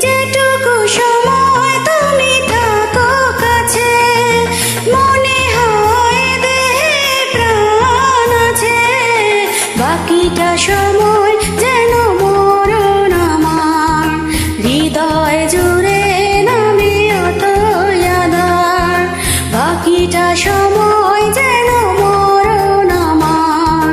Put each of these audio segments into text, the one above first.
যেটুকু সময় তুমি থাকো কাছে, মনে হয় দেহে প্রাণ আছে। বাকিটা সময় যেন মরণ আমার, হৃদয় জুড়ে নামে অতই আঁধার। বাকিটা সময় যেন মরণ আমার,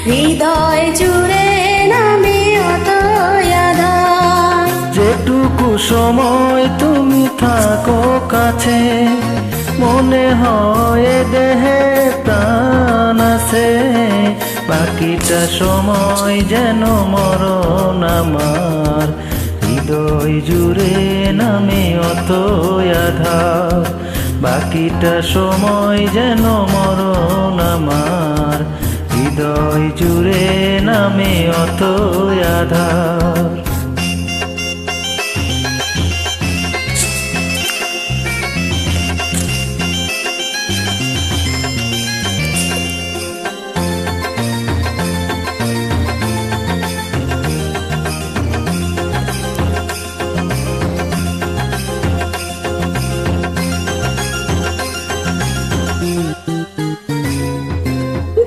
হৃদয় জুড়ে নামে অতই আঁধার। যেটুকু সময় তুমি থাকো কাছে, মনে হয় দেহে প্রাণ আছে। বাকিটা সময় যেন মরণ আমার, হৃদয় জুড়ে নামে অতই আঁধার। বাকিটা সময় যেন মরণ আমার, হৃদয় জুড়ে নামে অতই আঁধার।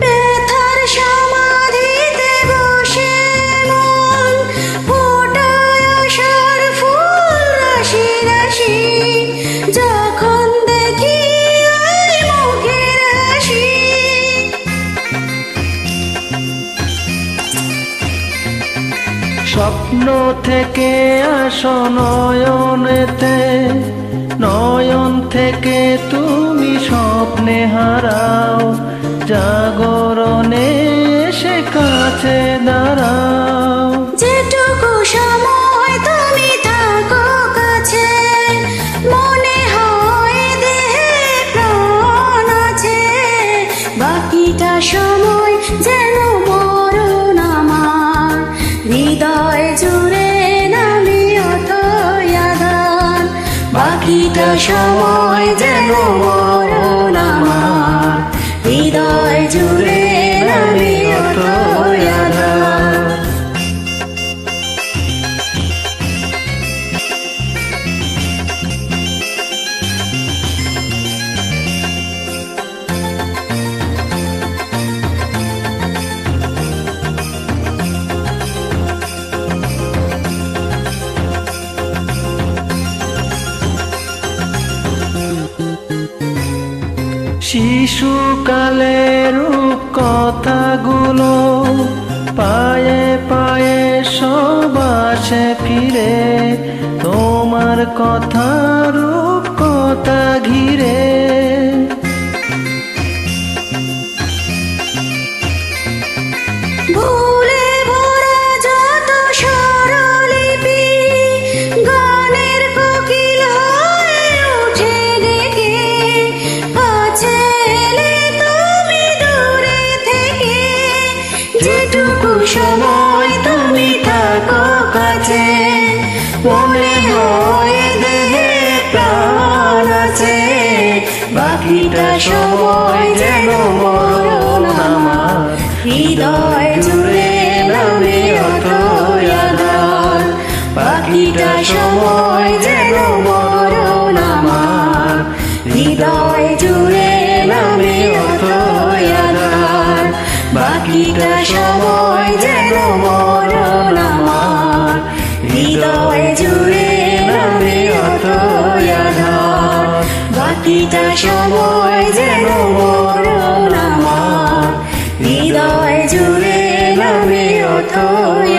ব্যথার সমাধিতে বসে মন ফোটায় আশার ফুল রাশি রাশি। যখন দেখি ওই মুখের হাসি, স্বপ্ন থেকে আসো নয়নেতে, নয়ন থেকে তুমি স্বপ্নে হারাও। জাগরণে এসে কাছে দাঁড়াও। যেটুকু সময় তুমি থাকো কাছে, মনে হয় দেহে প্রাণ আছে। বাকিটা সময় যেন মরণ আমার, হৃদয় জুড়ে নামে অতই আঁধার। বাকিটা সময় যেন মরণ আমার, হৃদয় জুড়ে নামে অতই আঁধার। শিশুকালের রূপ কথাগুলো পায়ে পায়ে সব আসে ফিরে। তোমার কথা রূপ কথা ঘিরে। ভুলে ভরা যত স্বরলিপি, গানের কোকিল হয়ে ওঠে ডেকে। কাছে এলে তুমি দূরে থেকে, যেটুকু সময় তুমি থাকো কাছে, মনে হয় দেহে প্রাণ আছে। বাকিটা সময় যেন মরণ আমার, হৃদয় জুড়ে নামে অতই আঁধার। বাকিটা সময় যেন মরণ আমার, হৃদয় জুড়ে নামে অতই আঁধার। বাকিটা সময় যেন মরণ আমার, হৃদয় জুড়ে নামে অতই আঁধার। বাকিটা সময় যেন মরণ আমার, হৃদয় জুড়ে নামে অতই